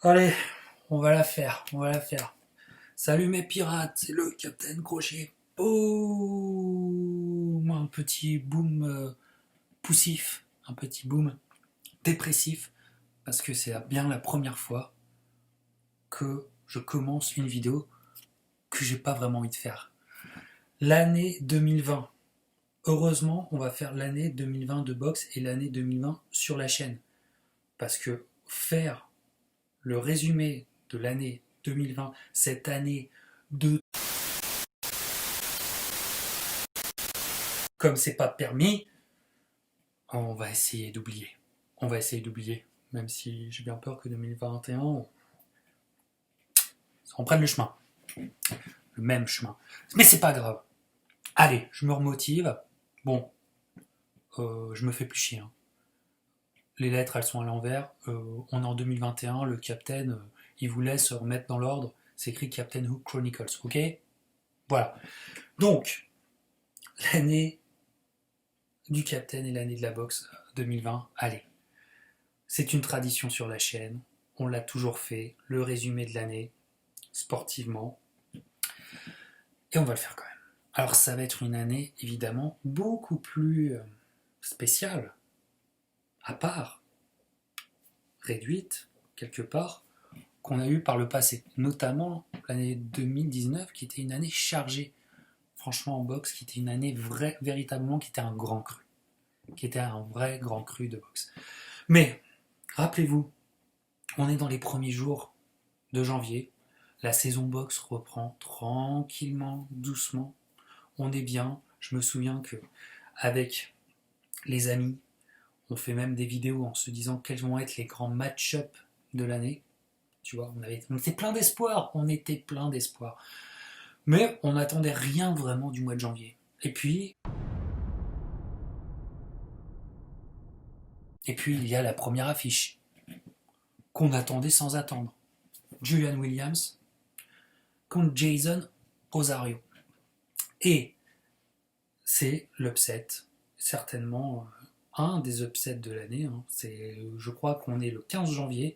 Allez, on va la faire, on va la faire. Salut mes pirates, c'est le Capitaine Crochet. Boum, un petit boom poussif, un petit boom dépressif, parce que c'est bien la première fois que je commence une vidéo que j'ai pas vraiment envie de faire. L'année 2020. Heureusement, on va faire l'année 2020 de boxe et l'année 2020 sur la chaîne. Parce que faire le résumé de l'année 2020, cette année de comme c'est pas permis, on va essayer d'oublier. On va essayer d'oublier. Même si j'ai bien peur que 2021, on prenne le chemin. Le même chemin. Mais c'est pas grave. Allez, je me remotive. Bon, je me fais plus chier. Hein. Les lettres, elles sont à l'envers. On est en 2021. Le Captain, il vous laisse remettre dans l'ordre. C'est écrit Captain Hook Chronicles. Ok. Voilà. Donc, l'année du Captain et l'année de la boxe 2020. Allez. C'est une tradition sur la chaîne. On l'a toujours fait. Le résumé de l'année, sportivement. Et on va le faire quand même. Alors ça va être une année évidemment beaucoup plus spéciale, à part, réduite quelque part, qu'on a eu par le passé. Notamment l'année 2019 qui était une année chargée, franchement en boxe, qui était une année véritablement qui était un grand cru. Qui était un vrai grand cru de boxe. Mais, rappelez-vous, on est dans les premiers jours de janvier. La saison boxe reprend tranquillement, doucement. On est bien. Je me souviens que avec les amis, on fait même des vidéos en se disant quels vont être les grands match-up de l'année. Tu vois, on était plein d'espoir. On était plein d'espoir. Mais on n'attendait rien vraiment du mois de janvier. Et puis il y a la première affiche qu'on attendait sans attendre. Julian Williams contre Jason Rosario. Et c'est l'upset, certainement un des upsets de l'année. Hein. Je crois qu'on est le 15 janvier.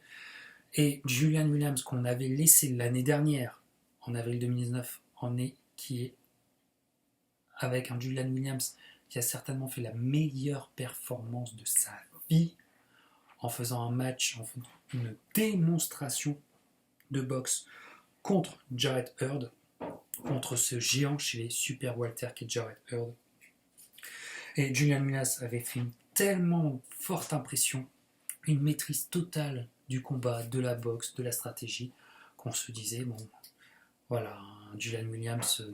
Et Julian Williams, qu'on avait laissé l'année dernière, en avril 2019, qui est avec un Julian Williams qui a certainement fait la meilleure performance de sa vie, en faisant un match, en faisant une démonstration de boxe contre Jarrett Hurd, contre ce géant chez les super welter qui est Jarrett Hurd. Et Julian Williams avait fait une tellement forte impression, une maîtrise totale du combat, de la boxe, de la stratégie, qu'on se disait, bon, voilà, Julian Williams,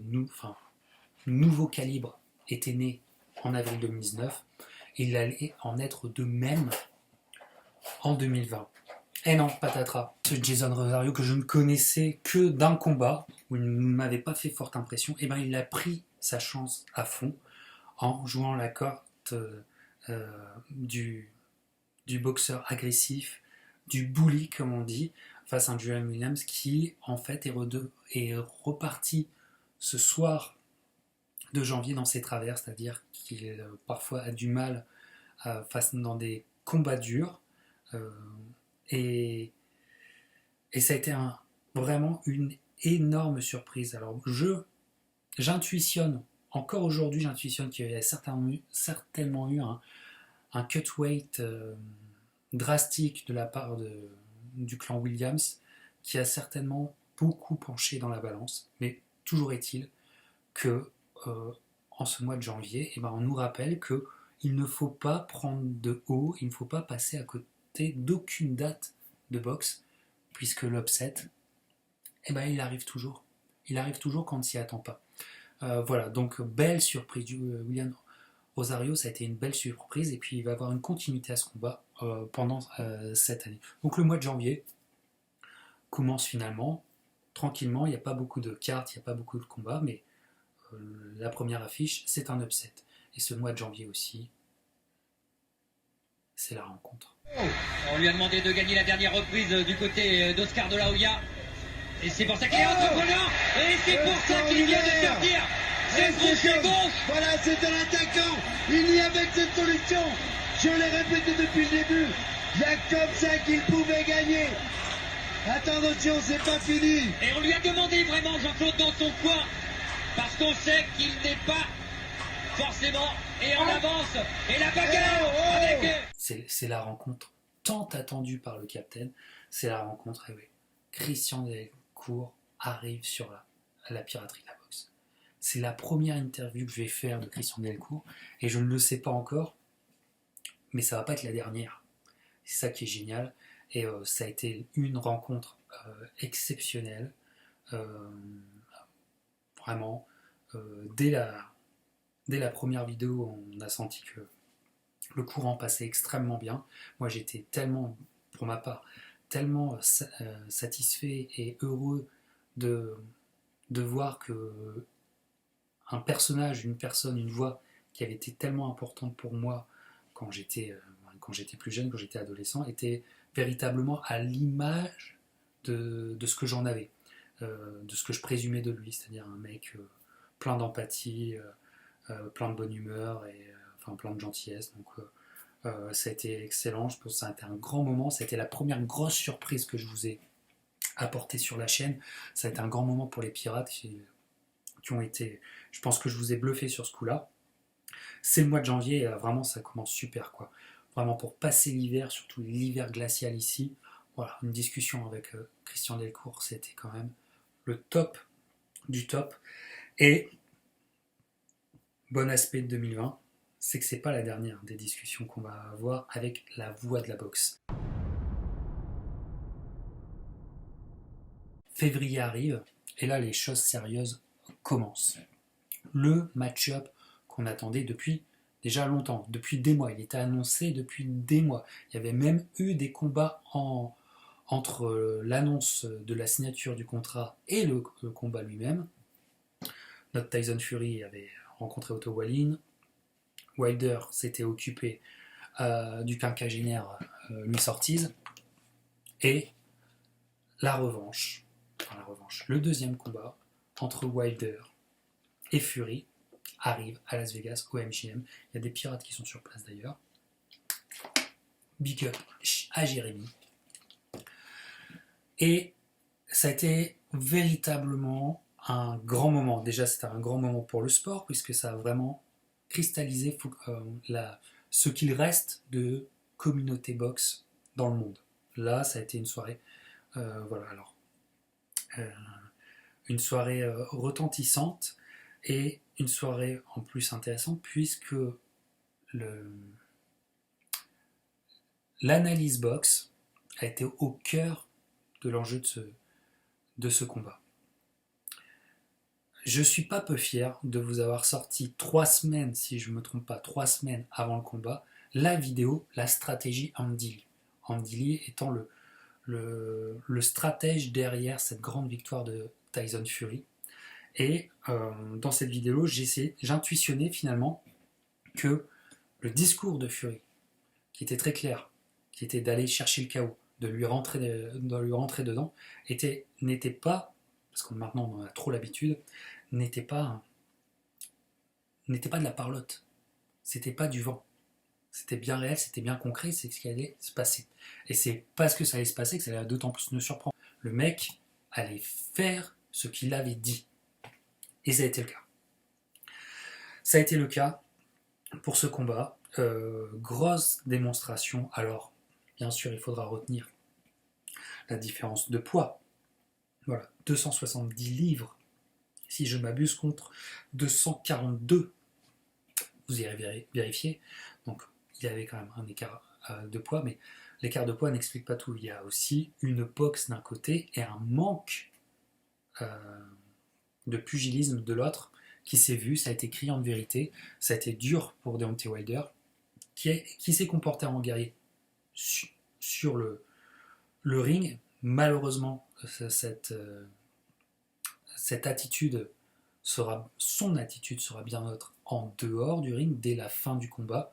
nouveau calibre, était né en avril 2019, et il allait en être de même en 2020. Et non, patatras, ce Jason Rosario que je ne connaissais que d'un combat, où il ne m'avait pas fait forte impression, et ben il a pris sa chance à fond, en jouant la carte du boxeur agressif, du bully comme on dit, face à un Julian Williams qui en fait est reparti ce soir de janvier dans ses travers, c'est-à-dire qu'il parfois a du mal dans des combats durs, et ça a été vraiment une énorme surprise. Alors j'intuitionne, encore aujourd'hui j'intuitionne qu'il y a certainement eu un cut weight drastique de la part du clan Williams qui a certainement beaucoup penché dans la balance, mais toujours est-il que en ce mois de janvier, on nous rappelle qu'il ne faut pas prendre de haut, il ne faut pas passer à côté d'aucune date de boxe, puisque l'upset, il arrive toujours. Il arrive toujours quand on ne s'y attend pas. Voilà, donc belle surprise. William Rosario, ça a été une belle surprise, et puis il va y avoir une continuité à ce combat pendant cette année. Donc le mois de janvier commence finalement, tranquillement, il n'y a pas beaucoup de cartes, il n'y a pas beaucoup de combats, mais la première affiche, c'est un upset. Et ce mois de janvier aussi, c'est la rencontre. On lui a demandé de gagner la dernière reprise du côté d'Oscar de la Hoya. Et c'est pour ça qu'il est entreprenant. Et c'est pour ça qu'il vient de sortir. C'est crochet gauche. Voilà, c'est un attaquant. Il y avait cette solution. Je l'ai répété depuis le début. Il y a comme ça qu'il pouvait gagner. Attention, c'est pas fini. Et on lui a demandé vraiment, Jean-Claude, dans son coin, parce qu'on sait qu'il n'est pas forcément et en avance. Et la bagarre avec... C'est la rencontre tant attendue par le capitaine. C'est la rencontre, et oui, Christian Delcourt arrive sur la piraterie de la boxe. C'est la première interview que je vais faire de Christian Delcourt, et je ne le sais pas encore, mais ça va pas être la dernière. C'est ça qui est génial, et ça a été une rencontre exceptionnelle, vraiment. Dès la première vidéo, on a senti que le courant passait extrêmement bien. Moi, j'étais tellement, pour ma part, tellement satisfait et heureux de voir que un personnage, une personne, une voix qui avait été tellement importante pour moi quand j'étais plus jeune, quand j'étais adolescent, était véritablement à l'image de ce que j'en avais, de ce que je présumais de lui, c'est-à-dire un mec plein d'empathie, plein de bonne humeur et plein de gentillesse. Donc ça a été excellent, je pense que ça a été un grand moment, ça a été la première grosse surprise que je vous ai apportée sur la chaîne. Ça a été un grand moment pour les pirates qui ont été, je pense que je vous ai bluffé sur ce coup-là. C'est le mois de janvier et vraiment ça commence super quoi. Vraiment pour passer l'hiver, surtout l'hiver glacial ici. Voilà, une discussion avec Christian Delcourt, c'était quand même le top du top. Et bon aspect de 2020, c'est que c'est pas la dernière des discussions qu'on va avoir avec la voix de la boxe. Février arrive et là les choses sérieuses commencent. Le match-up qu'on attendait depuis déjà longtemps, depuis des mois, il était annoncé depuis des mois. Il y avait même eu des combats entre l'annonce de la signature du contrat et le combat lui-même. Notre Tyson Fury avait rencontré Otto Wallin. Wilder s'était occupé du quinquagénaire Luis Ortiz. Et la revanche, le deuxième combat entre Wilder et Fury arrive à Las Vegas au MGM. Il y a des pirates qui sont sur place d'ailleurs. Big up à Jérémy. Et ça a été véritablement un grand moment. Déjà, c'était un grand moment pour le sport, puisque ça a vraiment cristallisé ce qu'il reste de communauté boxe dans le monde. Là, ça a été une soirée, une soirée retentissante et une soirée en plus intéressante, puisque l'analyse boxe a été au cœur de l'enjeu de ce combat. Je suis pas peu fier de vous avoir sorti 3 semaines, si je me trompe pas, 3 semaines avant le combat, la vidéo, la stratégie Andy Lee. Andy Lee étant le stratège derrière cette grande victoire de Tyson Fury. Et dans cette vidéo, j'intuitionnais finalement que le discours de Fury, qui était très clair, qui était d'aller chercher le KO, de lui rentrer dedans, n'était pas, parce que maintenant on en a trop l'habitude, n'était pas de la parlotte, c'était pas du vent, c'était bien réel, c'était bien concret, c'est ce qui allait se passer. Et c'est parce que ça allait se passer que ça allait d'autant plus nous surprendre. Le mec allait faire ce qu'il avait dit. Et ça a été le cas. Ça a été le cas pour ce combat. Grosse démonstration. Alors, bien sûr, il faudra retenir la différence de poids. Voilà, 270 livres, si je ne m'abuse, contre 242. Vous irez vérifier. Donc, il y avait quand même un écart de poids, mais l'écart de poids n'explique pas tout. Il y a aussi une boxe d'un côté et un manque de pugilisme de l'autre qui s'est vu, ça a été criant de vérité, ça a été dur pour Deontay Wilder qui s'est comporté en guerrier sur le ring. Malheureusement, cette attitude son attitude sera bien autre en dehors du ring dès la fin du combat.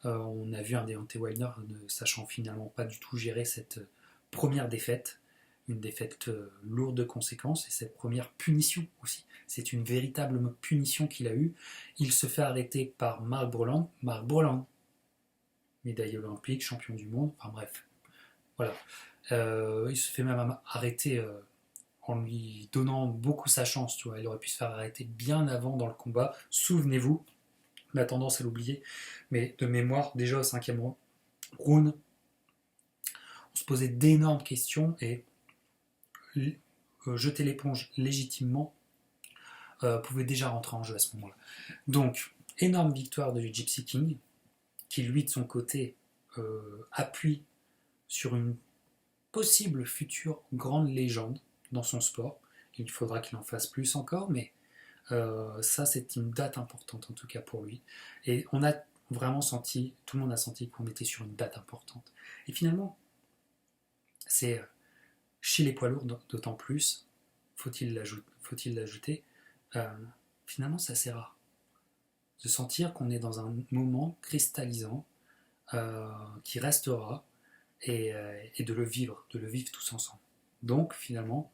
On a vu un Deontay Wilder ne sachant finalement pas du tout gérer cette première défaite, une défaite lourde de conséquences, et cette première punition aussi. C'est une véritable punition qu'il a eue. Il se fait arrêter par Mark Breland, médaille olympique, champion du monde, enfin bref, Voilà. Il se fait même arrêter en lui donnant beaucoup sa chance, tu vois. Il aurait pu se faire arrêter bien avant dans le combat. Souvenez-vous, on a tendance à l'oublier, mais de mémoire, déjà au 5e round, on se posait d'énormes questions et jeter l'éponge légitimement pouvait déjà rentrer en jeu à ce moment-là. Donc, énorme victoire de Gypsy King, qui lui de son côté appuie sur une possible future grande légende dans son sport. Il faudra qu'il en fasse plus encore, mais ça c'est une date importante en tout cas pour lui. Et on a vraiment senti, tout le monde a senti qu'on était sur une date importante. Et finalement, c'est chez les poids lourds d'autant plus, faut-il l'ajouter, finalement c'est assez rare de sentir qu'on est dans un moment cristallisant qui restera et de le vivre tous ensemble. Donc finalement,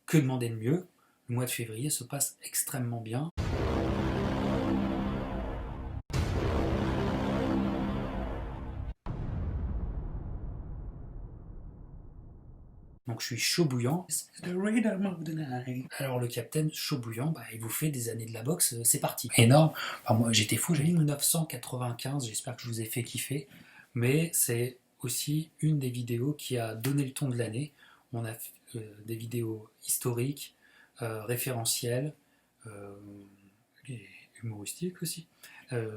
que demander de mieux? Le mois de février se passe extrêmement bien. Donc je suis chaud bouillant. Alors le capitaine chaud bouillant, il vous fait des années de la boxe, c'est parti. Énorme. Enfin, moi j'étais fou, j'ai mis 1995, j'espère que je vous ai fait kiffer. Mais c'est aussi une des vidéos qui a donné le ton de l'année. On a des vidéos historiques, référentielles, et humoristiques aussi.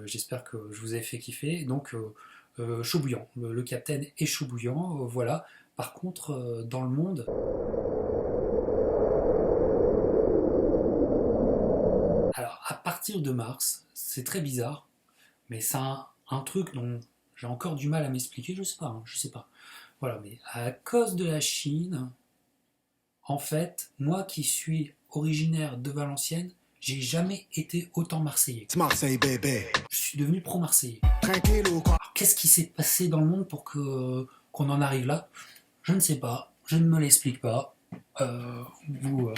J'espère que je vous ai fait kiffer. Donc chaud bouillant. Le capitaine est chaud bouillant, voilà. Par contre, dans le monde, alors à partir de mars, c'est très bizarre, mais c'est un truc dont j'ai encore du mal à m'expliquer, je sais pas. Voilà, mais à cause de la Chine, en fait, moi qui suis originaire de Valenciennes, j'ai jamais été autant marseillais. Marseille, bébé. Je suis devenu pro-marseillais. Tranquille ou quoi? Alors, qu'est-ce qui s'est passé dans le monde pour qu'on en arrive là? Je ne sais pas, je ne me l'explique pas. Vous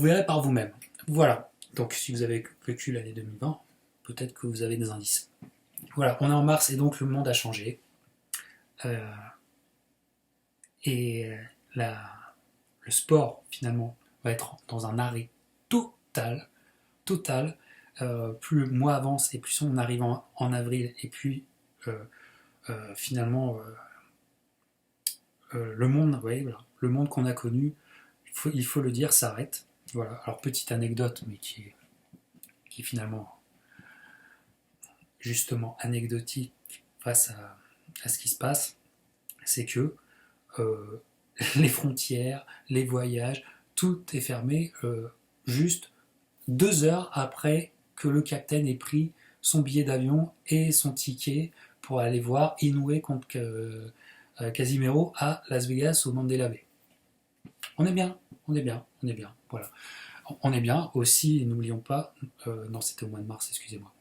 verrez par vous-même. Voilà. Donc si vous avez vécu l'année 2020, peut-être que vous avez des indices. Voilà, on est en mars et donc le monde a changé. Et le sport, finalement, va être dans un arrêt total. Plus le mois avance et plus on arrive en avril et puis finalement le monde, voilà, le monde qu'on a connu, il faut le dire, s'arrête. Voilà. Alors petite anecdote, mais qui est finalement justement anecdotique face à ce qui se passe, c'est que les frontières, les voyages, tout est fermé juste 2 heures après que le capitaine ait pris son billet d'avion et son ticket pour aller voir Inoue contre Casimero à Las Vegas au Mandela Bay. On est bien, voilà. On est bien aussi, n'oublions pas, non c'était au mois de mars, excusez-moi.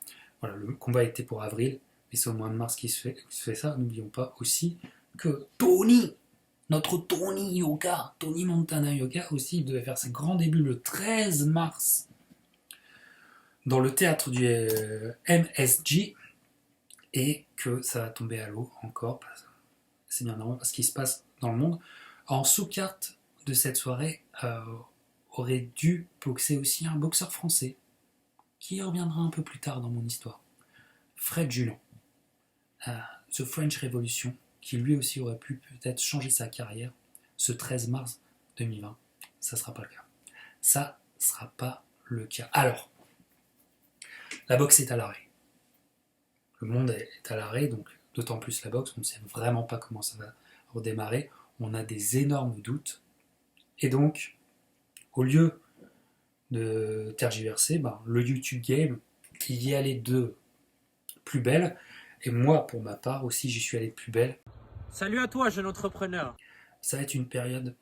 Voilà, le combat était pour avril, mais c'est au mois de mars qu'il se fait ça. N'oublions pas aussi que notre Tony Montana Yoka aussi, il devait faire ses grands débuts le 13 mars dans le théâtre du MSG et que ça va tomber à l'eau encore. C'est bien normal parce qu'il se passe dans le monde. En sous-carte de cette soirée aurait dû boxer aussi un boxeur français qui reviendra un peu plus tard dans mon histoire. Fred Julan, The French Revolution, qui lui aussi aurait pu peut-être changer sa carrière ce 13 mars 2020. Ça ne sera pas le cas. Ça ne sera pas le cas. Alors, la boxe est à l'arrêt. Le monde est à l'arrêt, donc d'autant plus la boxe, on ne sait vraiment pas comment ça va redémarrer. On a des énormes doutes. Et donc, au lieu de tergiverser, le YouTube Game, il y allait de plus belle. Et moi, pour ma part aussi, j'y suis allé de plus belle. Salut à toi, jeune entrepreneur. Ça va être une période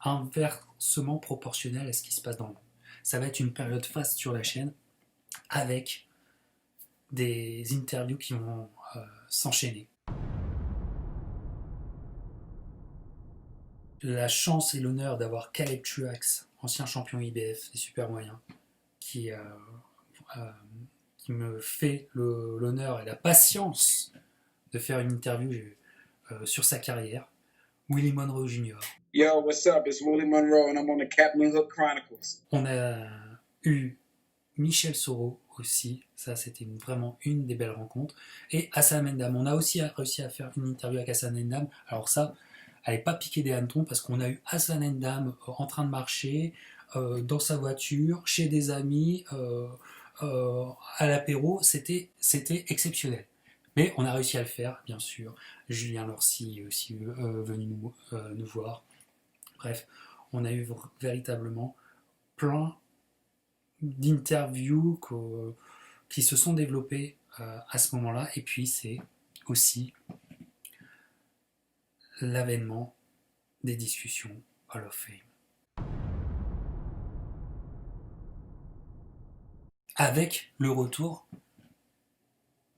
inversement proportionnelle à ce qui se passe dans le monde. Ça va être une période faste sur la chaîne avec des interviews qui vont s'enchaîner. La chance et l'honneur d'avoir Caleb Truax, ancien champion IBF des super moyens, qui qui me fait l'honneur et la patience de faire une interview sur sa carrière, Willie Monroe Jr. Yo, what's up? It's Willie Monroe and I'm on the Captain Hook Chronicles. On a eu Michel Soro aussi, ça c'était vraiment une des belles rencontres, et Hassan Ndam. On a aussi réussi à faire une interview avec Hassan Ndam. Alors ça, elle n'est pas piquée des hannetons parce qu'on a eu Hassan Ndam en train de marcher, dans sa voiture, chez des amis, à l'apéro, c'était exceptionnel. Mais on a réussi à le faire, bien sûr. Julien Lorcy est aussi venu nous voir. Bref, on a eu véritablement plein d'interviews qui se sont développées à ce moment-là. Et puis, c'est aussi l'avènement des discussions Hall of Fame. Avec le retour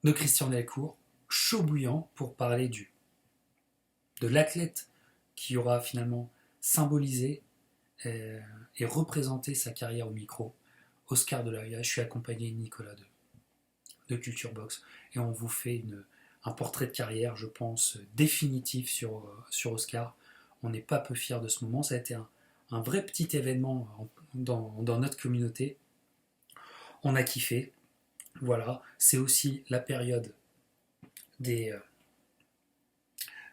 de Christian Delcourt, chaud bouillant pour parler de l'athlète qui aura finalement symbolisé et représenté sa carrière au micro, Oscar de la Hoya. Je suis accompagné de Nicolas de Culture Box et on vous fait un portrait de carrière, je pense, définitif sur Oscar. On n'est pas peu fiers de ce moment, ça a été un vrai petit événement dans notre communauté. On a kiffé, voilà, c'est aussi la période des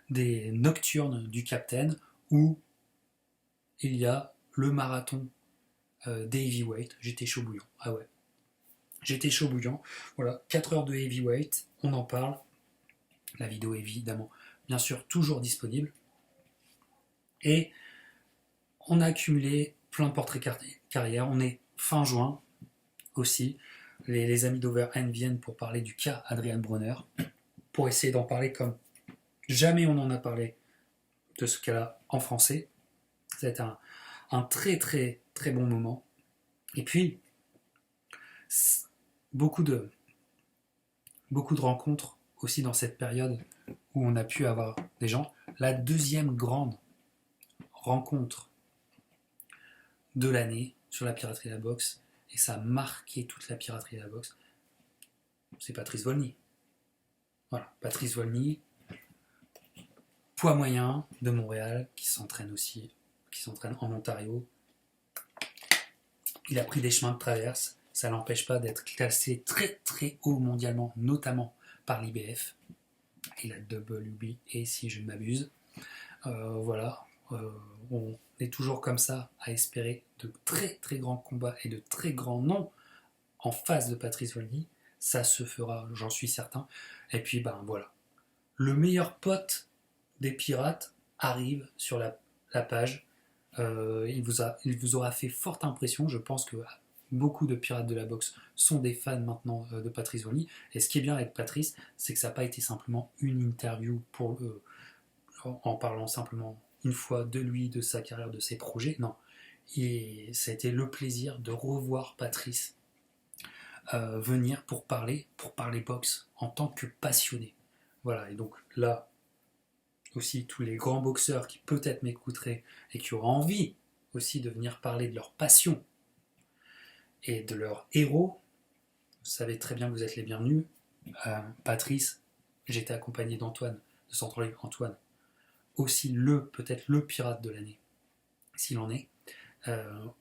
nocturnes du Captain où il y a le marathon des heavyweight. J'étais chaud bouillant, ah ouais, j'étais chaud bouillant, voilà, 4 heures de heavyweight, on en parle, la vidéo est évidemment, bien sûr, toujours disponible, et on a accumulé plein de portraits carrière, on est fin juin, aussi, les amis d'Overhand viennent pour parler du cas Adrian Bronner, pour essayer d'en parler comme jamais on en a parlé de ce cas-là en français. Ça a été un très très très bon moment. Et puis, beaucoup de rencontres aussi dans cette période où on a pu avoir des gens. La deuxième grande rencontre de l'année sur la piraterie de la boxe, et ça a marqué toute la piraterie de la boxe, c'est Patrice Volny. Voilà, Patrice Volny, poids moyen de Montréal, qui s'entraîne en Ontario. Il a pris des chemins de traverse, ça ne l'empêche pas d'être classé très très haut mondialement, notamment par l'IBF et la WBA si je ne m'abuse. Voilà, on est toujours comme ça à espérer de très très grands combats et de très grands noms en face de Patrice Volny. Ça se fera, j'en suis certain. Et puis ben voilà, le meilleur pote des pirates arrive sur la page. Il vous aura fait forte impression. Je pense que beaucoup de pirates de la boxe sont des fans maintenant de Patrice Volny. Et ce qui est bien avec Patrice, c'est que ça n'a pas été simplement une interview en parlant simplement une fois de lui, de sa carrière, de ses projets. Non, ça a été le plaisir de revoir Patrice venir pour parler boxe en tant que passionné. Voilà, et donc là aussi tous les grands boxeurs qui peut-être m'écouteraient et qui auraient envie aussi de venir parler de leur passion et de leur héros, vous savez très bien que vous êtes les bienvenus. Patrice, j'étais accompagné d'Antoine, de Central League Antoine, aussi peut-être le pirate de l'année, s'il en est.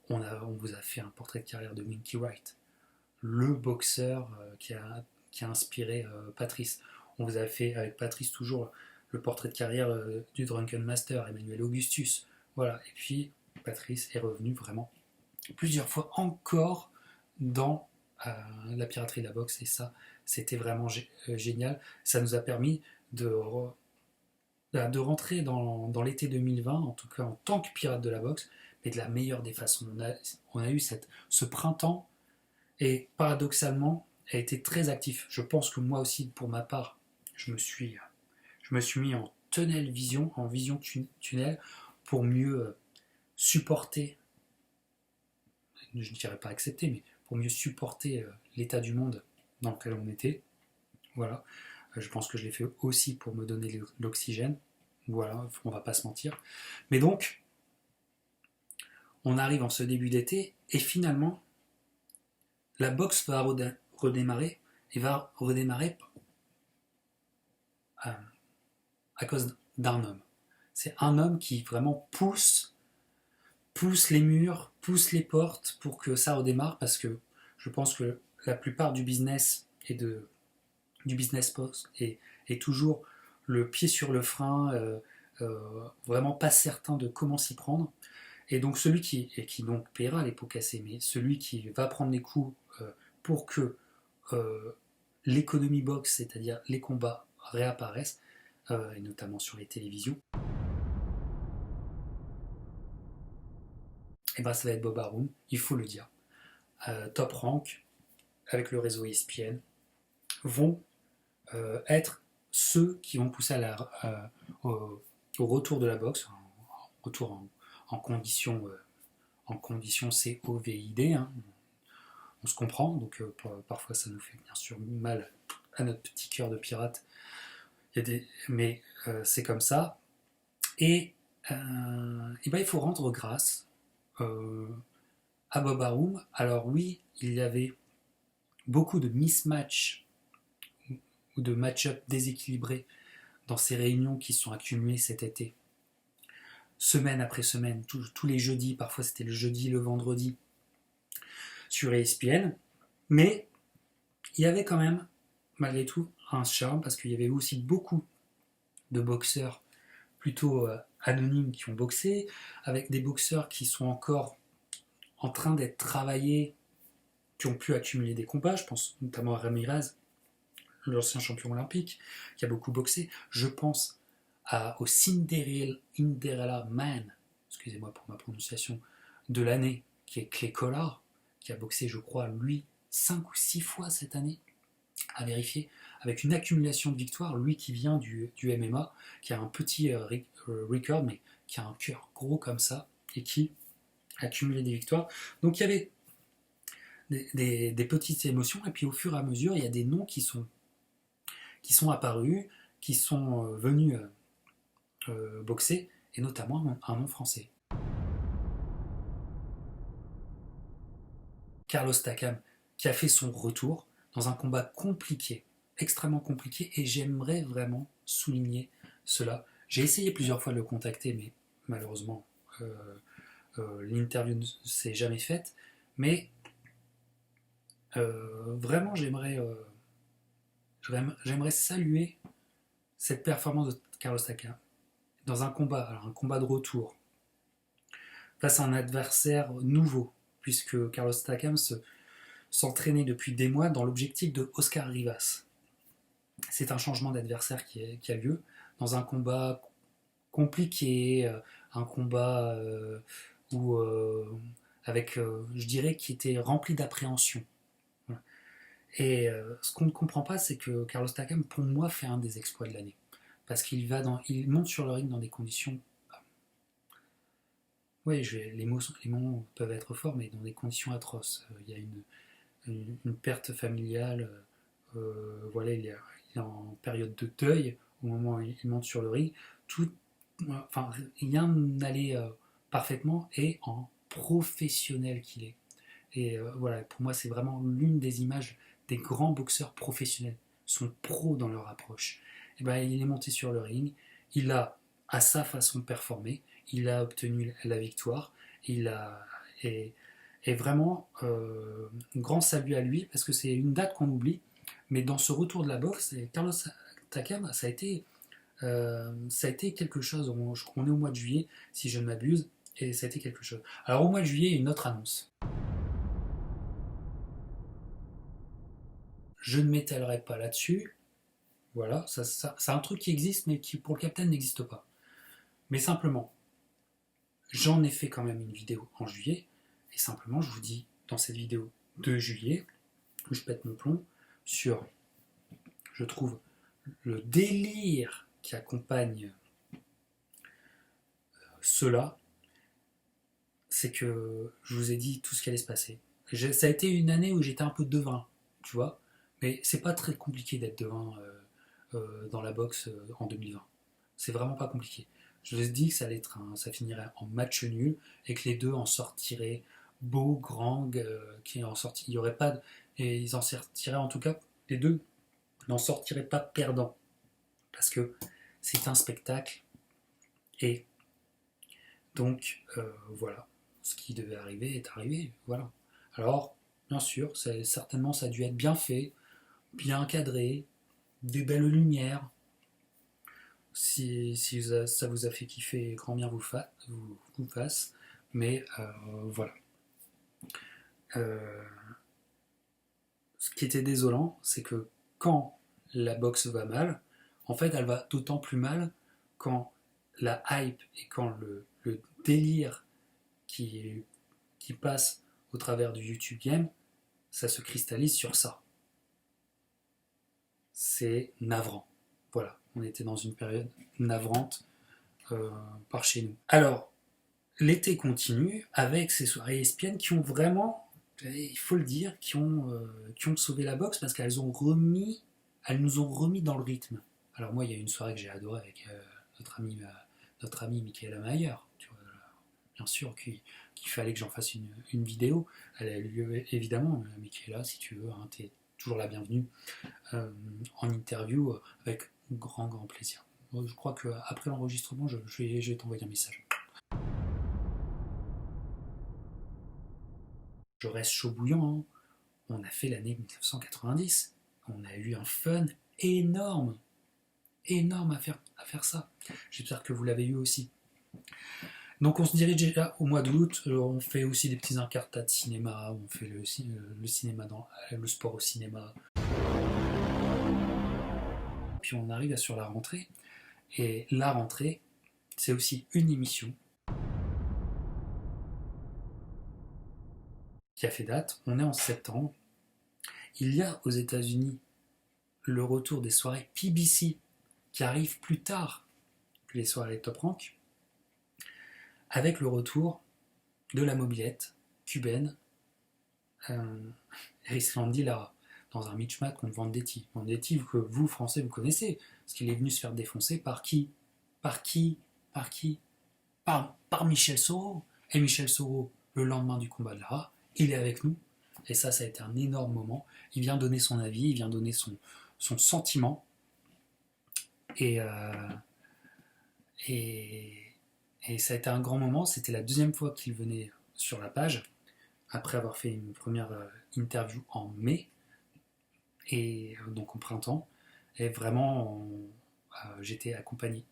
On vous a fait un portrait de carrière de Winky Wright, le boxeur qui a inspiré Patrice. On vous a fait avec Patrice toujours le portrait de carrière du Drunken Master, Emmanuel Augustus. Voilà, et puis Patrice est revenu vraiment plusieurs fois encore dans la piraterie de la boxe, et ça, c'était vraiment génial. Ça nous a permis de rentrer dans l'été 2020, en tout cas en tant que pirate de la boxe, mais de la meilleure des façons. On a eu ce printemps, et paradoxalement, a été très actif. Je pense que moi aussi, pour ma part, je me suis mis en tunnel vision, en vision tunnel, pour mieux supporter, je ne dirais pas accepter, mais pour mieux supporter l'état du monde dans lequel on était. Voilà. Je pense que je l'ai fait aussi pour me donner l'oxygène. Voilà, on va pas se mentir. Mais donc, on arrive en ce début d'été, et finalement, la boxe va redémarrer il va redémarrer à cause d'un homme. C'est un homme qui vraiment pousse les murs, pousse les portes pour que ça redémarre, parce que je pense que la plupart du business du business post est toujours le pied sur le frein, vraiment pas certain de comment s'y prendre. Et donc celui qui donc paiera les pots cassés, mais celui qui va prendre les coups pour que l'économie boxe, c'est-à-dire les combats, réapparaissent, et notamment sur les télévisions, et ben ça va être Bob Arum, il faut le dire. Top Rank, avec le réseau ESPN, vont être ceux qui vont pousser au retour de la boxe, retour en condition COVID, hein. On se comprend, donc parfois ça nous fait bien sûr mal à notre petit cœur de pirate, mais c'est comme ça. Et ben, il faut rendre grâce à Bob Arum. Alors oui, il y avait beaucoup de mismatch ou de match-up déséquilibrés dans ces réunions qui sont accumulées cet été, semaine après semaine, tous les jeudis, parfois c'était le jeudi, le vendredi, sur ESPN, mais il y avait quand même, malgré tout, un charme, parce qu'il y avait aussi beaucoup de boxeurs plutôt anonymes qui ont boxé, avec des boxeurs qui sont encore en train d'être travaillés, qui ont pu accumuler des combats. Je pense notamment à Ramirez, l'ancien champion olympique, qui a beaucoup boxé. Je pense au Cinderella Man, excusez-moi pour ma prononciation, de l'année, qui est Clay Collard, qui a boxé, je crois, lui, 5 ou 6 fois cette année, à vérifier, avec une accumulation de victoires, lui qui vient du MMA, qui a un petit record, mais qui a un cœur gros comme ça, et qui a accumulé des victoires. Donc il y avait des petites émotions, et puis au fur et à mesure, il y a des noms qui sont apparus, qui sont venus boxer, et notamment un nom français. Carlos Takam, qui a fait son retour dans un combat compliqué, extrêmement compliqué, et j'aimerais vraiment souligner cela. J'ai essayé plusieurs fois de le contacter, mais malheureusement, l'interview ne s'est jamais faite, mais vraiment j'aimerais saluer cette performance de Carlos Takam dans un combat de retour, face à un adversaire nouveau, puisque Carlos Takam s'entraînait depuis des mois dans l'objectif de Oscar Rivas. C'est un changement d'adversaire qui a lieu dans un combat compliqué, un combat avec, je dirais, qui était rempli d'appréhension. Voilà. Et ce qu'on ne comprend pas, c'est que Carlos Takam, pour moi, fait un des exploits de l'année. Parce qu'il monte sur le ring dans des conditions... Oui, les mots peuvent être forts, mais dans des conditions atroces. Il y a une perte familiale, voilà, il est en période de deuil au moment où il monte sur le ring. Rien n'allait parfaitement, et en professionnel qu'il est. Et voilà, pour moi, c'est vraiment l'une des images des grands boxeurs professionnels. Ils sont pros dans leur approche. Et ben, il est monté sur le ring, il a, à sa façon, performé, il a obtenu la victoire, et vraiment, grand salut à lui, parce que c'est une date qu'on oublie, mais dans ce retour de la boxe, Carlos Takam, ça a été quelque chose. On est au mois de juillet, si je ne m'abuse, et ça a été quelque chose. Alors au mois de juillet, une autre annonce. Je ne m'étalerai pas là-dessus. Voilà, c'est un truc qui existe, mais qui pour le capitaine n'existe pas. Mais simplement, j'en ai fait quand même une vidéo en juillet, et simplement je vous dis dans cette vidéo de juillet, où je pète mon plomb sur, je trouve, le délire qui accompagne cela, c'est que je vous ai dit tout ce qui allait se passer. Ça a été une année où j'étais un peu devin, tu vois, mais c'est pas très compliqué d'être devin dans la boxe en 2020. C'est vraiment pas compliqué. Je vous ai dit que ça finirait en match nul, et que les deux en sortiraient beaux, grands, il y aurait pas et ils en sortiraient en tout cas les deux n'en sortiraient pas perdants. Parce que c'est un spectacle. Et donc, voilà. Ce qui devait arriver est arrivé. Voilà. Alors, bien sûr, certainement, ça a dû être bien fait, bien cadré, des belles lumières. Si ça vous a fait kiffer, grand bien vous fasse. Mais voilà. Ce qui était désolant, c'est que quand la boxe va mal, en fait, elle va d'autant plus mal quand la hype et quand le délire qui passe au travers du YouTube Game, ça se cristallise sur ça. C'est navrant. Voilà, on était dans une période navrante par chez nous. Alors, l'été continue avec ces soirées ESPN qui ont vraiment, il faut le dire, qui ont sauvé la boxe parce qu'elles nous ont remis dans le rythme. Alors moi, il y a une soirée que j'ai adorée avec notre ami Michaela Mayer. Tu vois, bien sûr qu'il fallait que j'en fasse une vidéo. Elle a eu lieu, évidemment, Michaela, si tu veux, hein, tu es toujours la bienvenue en interview avec grand plaisir. Je crois qu'après l'enregistrement, je vais t'envoyer un message. Je reste chaud bouillant, hein. On a fait l'année 1990. On a eu un fun énorme à faire ça. J'espère que vous l'avez eu aussi. Donc on se dirige déjà au mois d'août. On fait aussi des petits incartades cinéma. On fait le cinéma le sport au cinéma. Puis on arrive sur la rentrée. Et la rentrée, c'est aussi une émission qui a fait date. On est en septembre. Il y a aux États-Unis le retour des soirées PBC qui arrivent plus tard que les soirées Top Rank, avec le retour de la mobilette cubaine Rislandy Lara dans un match contre Vendetti. Vendetti que vous, Français, vous connaissez, parce qu'il est venu se faire défoncer par qui ? Par Michel Soro. Et Michel Soro, le lendemain du combat de Lara, il est avec nous. Et ça a été un énorme moment. Il vient donner son avis, il vient donner son sentiment. Et ça a été un grand moment. C'était la deuxième fois qu'il venait sur la page, après avoir fait une première interview en mai, et donc au printemps. Et vraiment, j'étais accompagné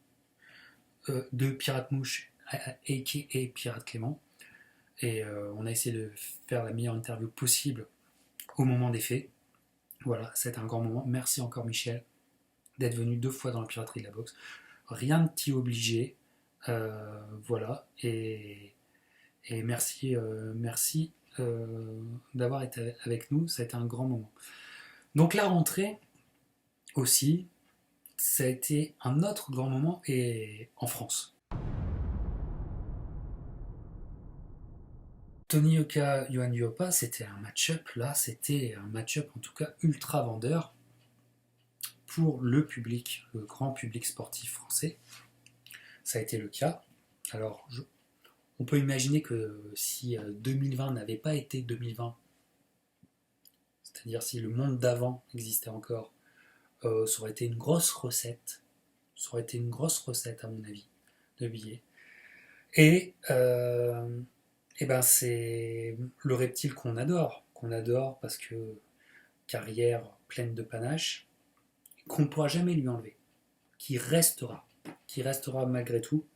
de Pirate Mouche, a.k.a. Pirate Clément. Et on a essayé de faire la meilleure interview possible au moment des faits. Voilà, c'était un grand moment. Merci encore Michel d'être venu 2 fois dans la piraterie de la boxe. Rien ne t'y obligeait. Voilà. Et merci d'avoir été avec nous. Ça a été un grand moment. Donc la rentrée aussi, ça a été un autre grand moment et en France. Tony Yoka, Yohan Duhaupas, c'était un match-up, là, c'était un match-up en tout cas ultra vendeur pour le public, le grand public sportif français. Ça a été le cas. Alors, on peut imaginer que si 2020 n'avait pas été 2020, c'est-à-dire si le monde d'avant existait encore, ça aurait été une grosse recette. Ça aurait été une grosse recette, à mon avis, de billets. Et ben c'est le reptile qu'on adore parce que carrière pleine de panache, qu'on ne pourra jamais lui enlever, qui restera malgré tout.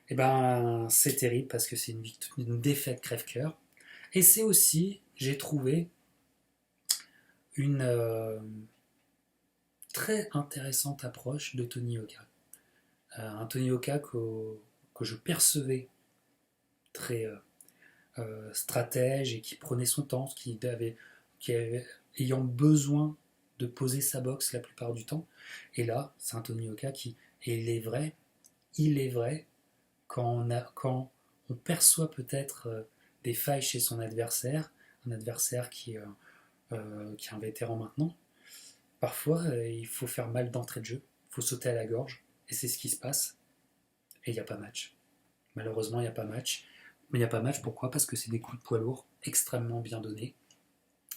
Et ben c'est terrible parce que c'est une défaite crève-cœur. Et c'est aussi, j'ai trouvé, une très intéressante approche de Tony Yoka. Un Tony Yoka que je percevais très stratège et qui prenait son temps, qui avait ayant besoin de poser sa boxe la plupart du temps. Et là, c'est un Tony Yoka qui, et il est vrai quand on perçoit peut-être des failles chez son adversaire, un adversaire qui est un vétéran maintenant. Parfois, il faut faire mal d'entrée de jeu, il faut sauter à la gorge, et c'est ce qui se passe. Et il n'y a pas match. Malheureusement, il n'y a pas match. Mais il n'y a pas match, pourquoi ? Parce que c'est des coups de poids lourds extrêmement bien donnés.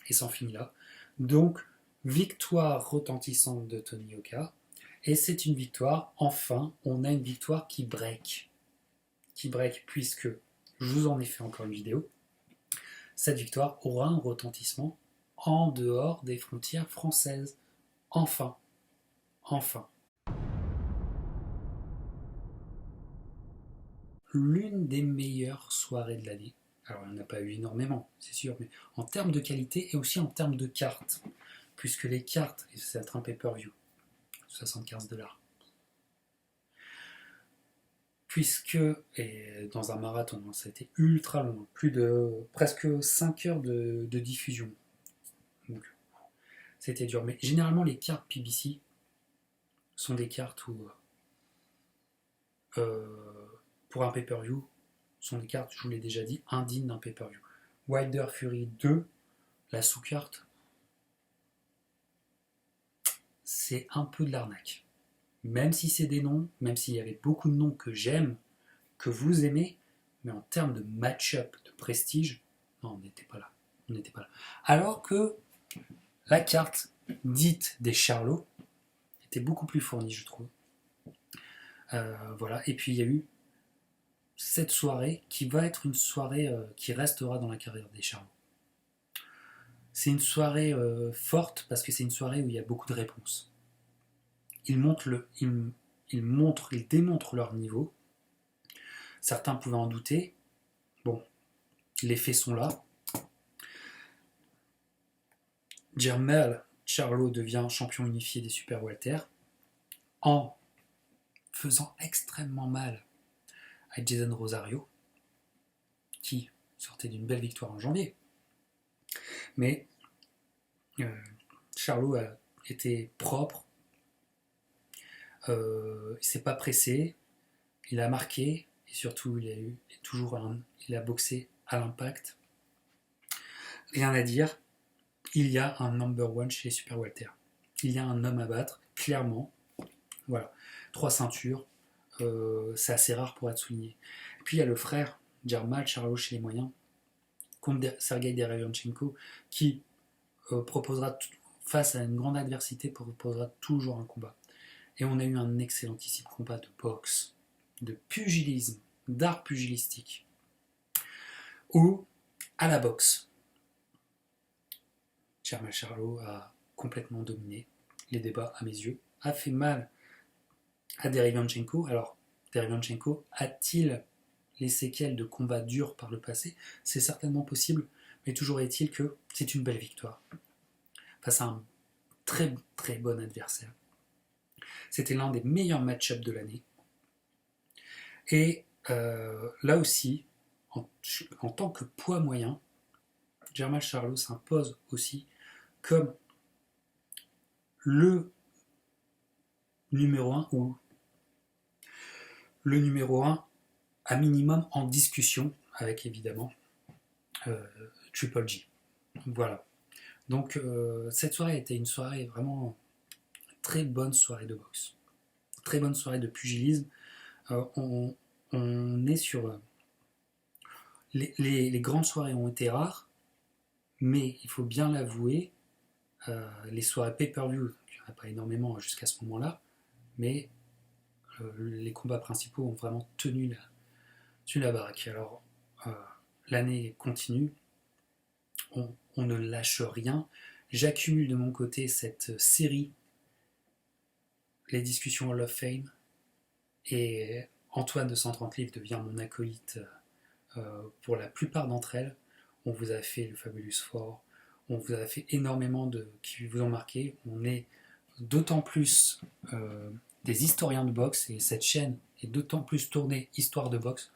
Et c'en finit là. Donc, victoire retentissante de Tony Oka. Et c'est une victoire, enfin, on a une victoire qui break. Qui break, puisque, je vous en ai fait encore une vidéo, cette victoire aura un retentissement en dehors des frontières françaises. Enfin. Enfin. L'une des meilleures soirées de l'année. Alors, il n'y en a pas eu énormément, c'est sûr, mais en termes de qualité et aussi en termes de cartes. Puisque les cartes, et c'est un pay-per-view, 75$. Puisque, et dans un marathon, hein, ça a été ultra long, plus de presque 5 heures de diffusion. Donc, c'était dur. Mais généralement, les cartes PBC sont des cartes où, pour un pay-per-view, sont des cartes, je vous l'ai déjà dit, indignes d'un pay-per-view. Wilder Fury 2, la sous-carte, c'est un peu de l'arnaque. Même si c'est des noms, même s'il y avait beaucoup de noms que j'aime, que vous aimez, mais en termes de match-up, de prestige, non, on n'était pas là. On n'était pas là. Alors que la carte dite des Charlots était beaucoup plus fournie, je trouve. Voilà. Et puis il y a eu cette soirée qui va être une soirée qui restera dans la carrière des Charlots. C'est une soirée forte parce que c'est une soirée où il y a beaucoup de réponses. Ils démontrent leur niveau. Certains pouvaient en douter. Bon, les faits sont là. Jermell Charlo devient champion unifié des Super Welter en faisant extrêmement mal à Jason Rosario, qui sortait d'une belle victoire en janvier. Mais Charlo a été propre, il s'est pas pressé, il a marqué, et surtout il a boxé à l'impact. Rien à dire, il y a un number one chez les Super Welter. Il y a un homme à battre, clairement. Voilà, 3 ceintures, c'est assez rare pour être souligné. Et puis il y a le frère, Jermall Charlo chez les moyens, contre Sergei Derevyanchenko, qui proposera, face à une grande adversité, proposera toujours un combat. Et on a eu un excellentissime combat de boxe, de pugilisme, d'art pugilistique, où, à la boxe, Jermall Charlo a complètement dominé les débats à mes yeux, a fait mal à Derevyanchenko. Alors, Derevyanchenko a-t-il les séquelles de combats durs par le passé? C'est certainement possible, mais toujours est-il que c'est une belle victoire face à un très très bon adversaire. C'était l'un des meilleurs match-ups de l'année. Et là aussi, en tant que poids moyen, Jermall Charlo s'impose aussi comme le numéro 1 ou le numéro 1 à minimum en discussion avec évidemment Triple G. Voilà. Donc cette soirée était une soirée vraiment très bonne soirée de boxe, très bonne soirée de pugilisme. On est sur les grandes soirées ont été rares, mais il faut bien l'avouer, les soirées pay-per-view, il n'y en a pas énormément jusqu'à ce moment-là, mais les combats principaux ont vraiment tenu la baraque. Alors l'année continue, on ne lâche rien. J'accumule de mon côté cette série, les discussions Hall of Fame, et Antoine de 130 livres devient mon acolyte pour la plupart d'entre elles. On vous a fait le Fabulous Four, on vous a fait énormément qui vous ont marqué. On est d'autant plus des historiens de boxe, et cette chaîne est d'autant plus tournée histoire de boxe.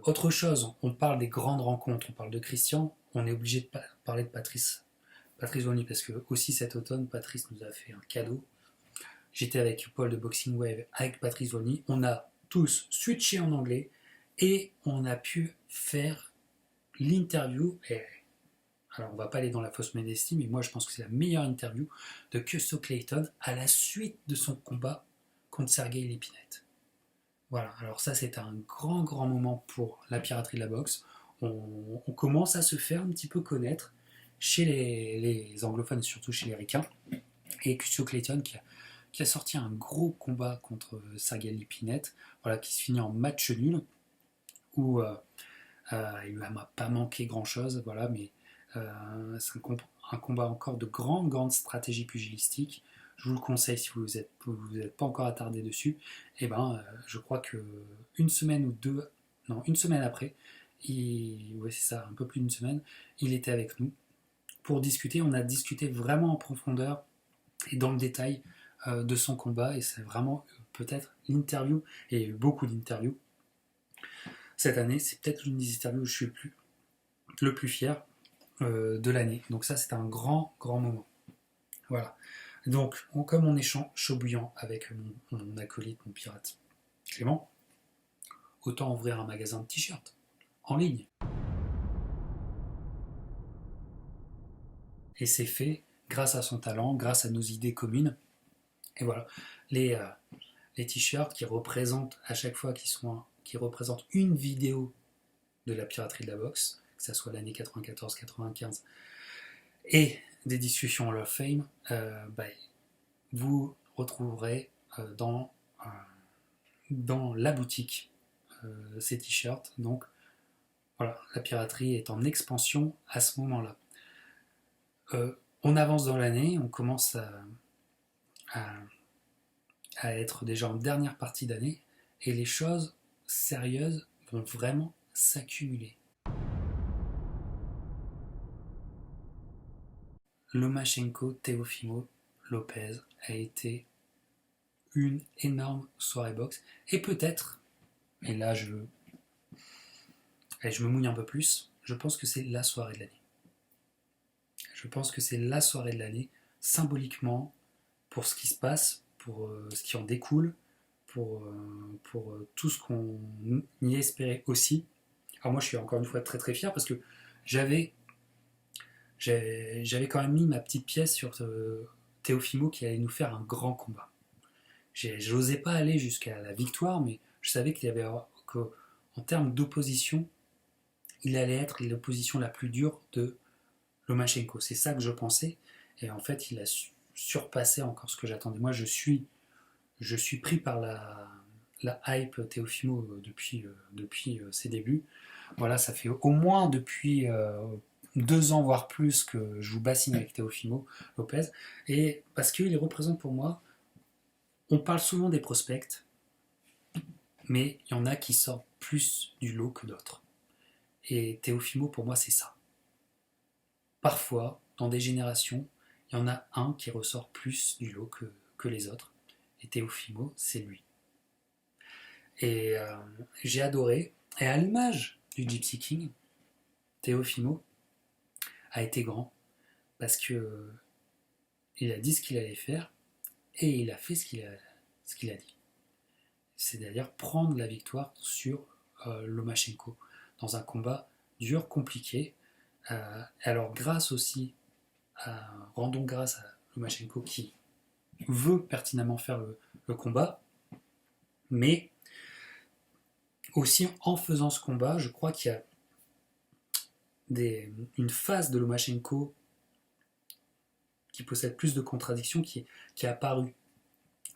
Autre chose, on parle des grandes rencontres, on parle de Christian, on est obligé de parler de Patrice Volny, parce que aussi cet automne, Patrice nous a fait un cadeau. J'étais avec Paul de Boxing Wave, avec Patrice Volny, on a tous switché en anglais, et on a pu faire l'interview, et alors on va pas aller dans la fausse modestie, mais moi je pense que c'est la meilleure interview de Custo Clayton à la suite de son combat contre Sergei Lipinets. Voilà, alors ça c'est un grand moment pour la piraterie de la boxe. On commence à se faire un petit peu connaître, chez les anglophones et surtout chez les ricains. Et Custio Clayton qui a sorti un gros combat contre Sergei Lipinets, voilà, qui se finit en match nul, où il ne m'a pas manqué grand-chose, voilà, mais c'est un combat encore de grande stratégie pugilistique. Je vous le conseille si vous n'êtes pas encore attardé dessus. Et je crois que une semaine après, ouais, c'est ça, un peu plus d'une semaine, il était avec nous pour discuter. On a discuté vraiment en profondeur et dans le détail de son combat, et c'est vraiment peut-être l'interview, et il y a eu beaucoup d'interviews cette année, c'est peut-être l'une des interviews où je suis le plus fier de l'année. Donc ça, c'est un grand moment. Voilà. Donc, comme on est chaud bouillant avec mon acolyte, mon pirate Clément, autant ouvrir un magasin de t-shirts en ligne. Et c'est fait grâce à son talent, grâce à nos idées communes. Et voilà, les t-shirts qui représentent à chaque fois qui représentent une vidéo de la piraterie de la boxe, que ce soit l'année 94-95, et des discussions Hall of Fame, vous retrouverez dans la boutique ces t-shirts. Donc voilà, la piraterie est en expansion à ce moment-là. On avance dans l'année, on commence à être déjà en dernière partie d'année, et les choses sérieuses vont vraiment s'accumuler. Lomachenko Teofimo Lopez a été une énorme soirée boxe, et peut-être, et là je me mouille un peu plus, je pense que c'est la soirée de l'année. Je pense que c'est la soirée de l'année, symboliquement, pour ce qui se passe, pour ce qui en découle, pour tout ce qu'on y espérait aussi. Alors moi je suis encore une fois très fier parce que j'avais quand même mis ma petite pièce sur Teofimo qui allait nous faire un grand combat. J'osais pas aller jusqu'à la victoire, mais je savais qu'en termes d'opposition, il allait être l'opposition la plus dure de Lomachenko. C'est ça que je pensais, et en fait il a surpassé encore ce que j'attendais. Moi je suis pris par la hype Teofimo depuis ses débuts. Voilà, ça fait au moins depuis 2 ans voire plus que je vous bassine avec Teofimo Lopez, et parce qu'il représente pour moi, on parle souvent des prospects, mais il y en a qui sortent plus du lot que d'autres, et Teofimo pour moi c'est ça. Parfois, dans des générations, il y en a un qui ressort plus du lot que les autres. Et Teofimo, c'est lui. Et j'ai adoré. Et à l'image du Gypsy King, Teofimo a été grand parce que il a dit ce qu'il allait faire et il a fait ce qu'il a dit. C'est-à-dire prendre la victoire sur Lomachenko dans un combat dur, compliqué. Alors rendons grâce à Lomachenko qui veut pertinemment faire le combat, mais aussi en faisant ce combat, je crois qu'il y a une phase de Lomachenko qui possède plus de contradictions qui est apparue.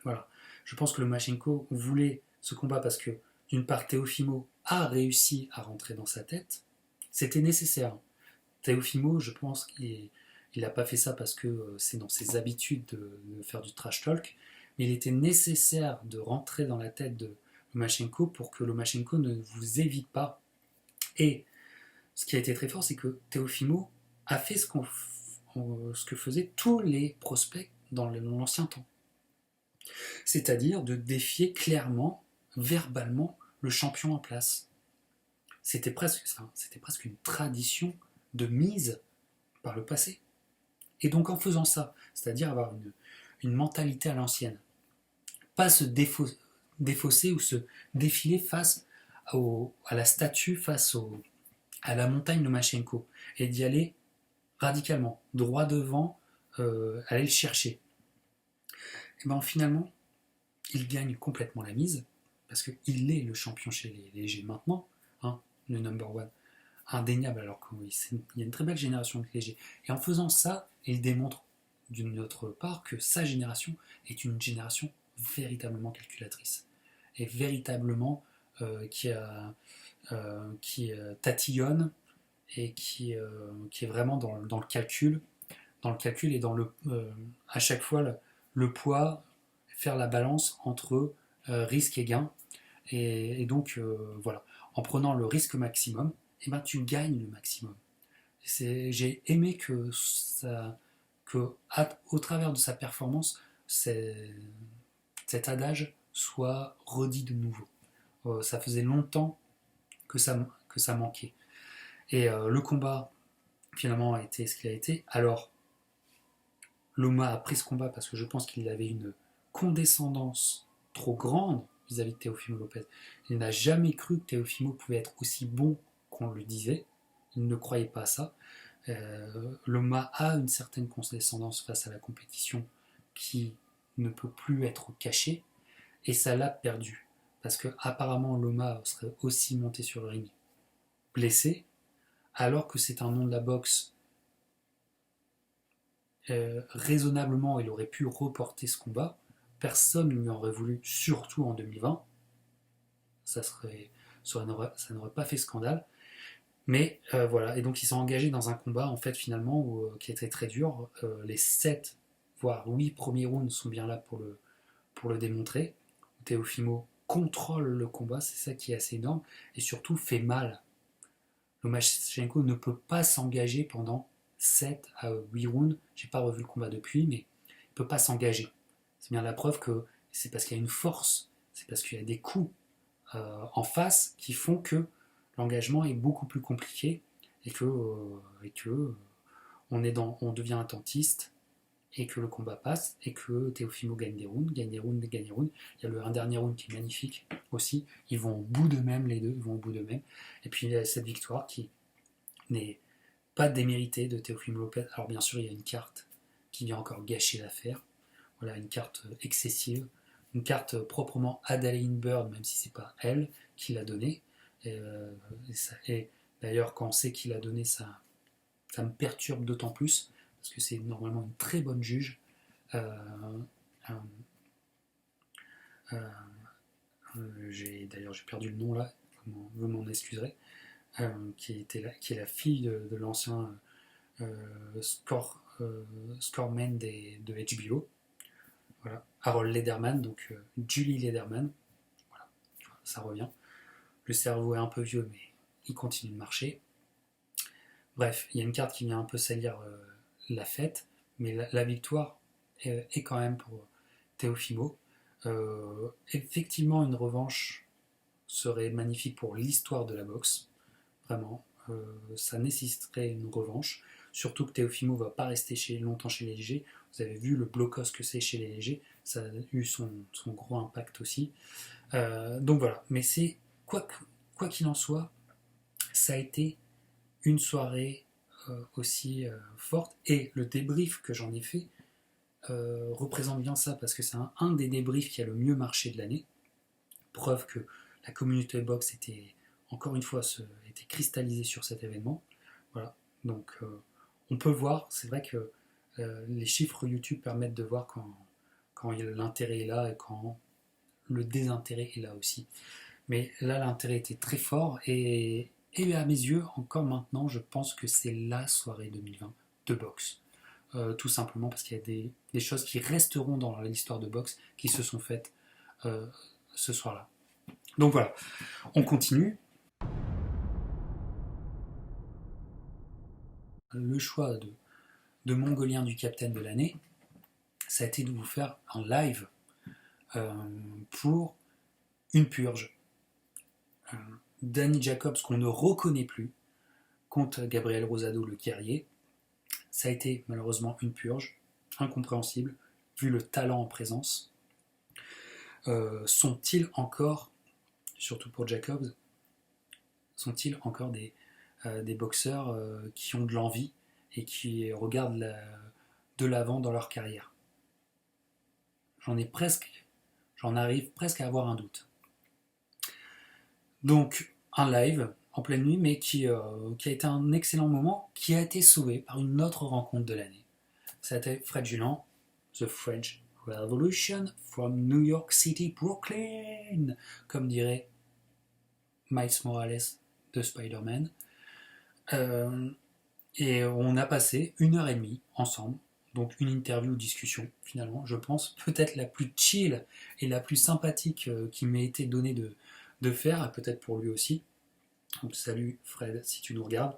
Voilà. Je pense que Lomachenko voulait ce combat parce que d'une part Teofimo a réussi à rentrer dans sa tête, c'était nécessaire. Teofimo, je pense qu'il n'a pas fait ça parce que c'est dans ses habitudes de faire du trash talk, mais il était nécessaire de rentrer dans la tête de Lomachenko pour que Lomachenko ne vous évite pas. Et ce qui a été très fort, c'est que Teofimo a fait ce que faisaient tous les prospects dans l'ancien temps. C'est-à-dire de défier clairement, verbalement, le champion en place. C'était presque une tradition de mise par le passé. Et donc en faisant ça, c'est-à-dire avoir une mentalité à l'ancienne, pas se défausser ou se défiler face à la statue, face à la montagne Lomachenko, et d'y aller radicalement, droit devant, aller le chercher. Et bien finalement, il gagne complètement la mise, parce qu'il est le champion chez les légers maintenant, hein, le number one. indéniable, alors qu'il y a une très belle génération de légers. Et en faisant ça, il démontre d'une autre part que sa génération est une génération véritablement calculatrice et véritablement qui tatillonne et qui est vraiment dans le calcul, et à chaque fois le poids, faire la balance entre risque et gain. Et donc voilà, en prenant le risque maximum, eh ben, tu gagnes le maximum. J'ai aimé au travers de sa performance, cet adage soit redit de nouveau. Ça faisait longtemps que ça manquait. Et le combat, finalement, a été ce qu'il a été. Alors, Loma a pris ce combat parce que je pense qu'il avait une condescendance trop grande vis-à-vis de Teofimo Lopez. Il n'a jamais cru que Teofimo pouvait être aussi bon qu'on le disait. Il ne croyait pas à ça. Loma a une certaine condescendance face à la compétition qui ne peut plus être cachée, et ça l'a perdu. Parce que apparemment Loma serait aussi monté sur le ring blessé, alors que c'est un nom de la boxe. Raisonnablement, il aurait pu reporter ce combat. Personne ne lui aurait voulu, surtout en 2020. Ça n'aurait pas fait scandale. Mais voilà, et donc il s'est engagé dans un combat en fait finalement qui était très dur. Les 7, voire 8 premiers rounds sont bien là pour le démontrer. Teofimo contrôle le combat, c'est ça qui est assez énorme, et surtout fait mal. Lomachenko ne peut pas s'engager pendant 7 à 8 rounds. J'ai pas revu le combat depuis, mais il ne peut pas s'engager. C'est bien la preuve que c'est parce qu'il y a une force, c'est parce qu'il y a des coups en face qui font que l'engagement est beaucoup plus compliqué et que on devient attentiste et que le combat passe et que Teofimo gagne des rounds. Il y a un dernier round qui est magnifique aussi. Ils vont au bout d'eux-mêmes, les deux, ils vont au bout d'eux-mêmes. Et puis il y a cette victoire qui n'est pas déméritée de Teofimo Lopez. Alors bien sûr, il y a une carte qui vient encore gâcher l'affaire. Voilà, une carte excessive, une carte proprement Adeline Bird, même si c'est pas elle qui l'a donnée. Et d'ailleurs, quand on sait qui l'a donné, ça me perturbe d'autant plus, parce que c'est normalement une très bonne juge. D'ailleurs, j'ai perdu le nom là, vous m'en excuserez, qui est la fille de l'ancien scoreman de HBO. Voilà, Harold Lederman, donc Julie Lederman. Voilà, ça revient. Le cerveau est un peu vieux, mais il continue de marcher. Bref, il y a une carte qui vient un peu salir la fête, mais la victoire est quand même pour Teofimo. Effectivement, une revanche serait magnifique pour l'histoire de la boxe. Vraiment, ça nécessiterait une revanche. Surtout que Teofimo ne va pas rester longtemps chez les légers. Vous avez vu le blocos que c'est chez les légers. Ça a eu son gros impact aussi. Donc voilà, mais c'est quoi qu'il en soit, ça a été une soirée aussi forte, et le débrief que j'en ai fait représente bien ça, parce que c'est un des débriefs qui a le mieux marché de l'année. Preuve que la communauté boxe était, encore une fois, était cristallisée sur cet événement. Voilà, donc on peut voir, c'est vrai que les chiffres YouTube permettent de voir quand l'intérêt est là et quand le désintérêt est là aussi. Mais là, l'intérêt était très fort, et à mes yeux, encore maintenant, je pense que c'est la soirée 2020 de boxe. Tout simplement parce qu'il y a des choses qui resteront dans l'histoire de boxe qui se sont faites ce soir-là. Donc voilà, on continue. Le choix de Mongolien du Capitaine de l'année, ça a été de vous faire un live pour une purge. Danny Jacobs, qu'on ne reconnaît plus, contre Gabriel Rosado, le guerrier. Ça a été malheureusement une purge, incompréhensible, vu le talent en présence. Sont-ils encore, surtout pour Jacobs, sont-ils encore des boxeurs qui ont de l'envie et qui regardent de l'avant dans leur carrière? J'en arrive presque à avoir un doute. Donc, un live en pleine nuit, mais qui a été un excellent moment, qui a été sauvé par une autre rencontre de l'année. C'était Fred Julian, The French Revolution from New York City, Brooklyn, comme dirait Miles Morales de Spider-Man. Et on a passé 1h30 ensemble, donc une interview discussion finalement, je pense, peut-être la plus chill et la plus sympathique qui m'ait été donnée de faire, et peut-être pour lui aussi. Donc salut Fred si tu nous regardes.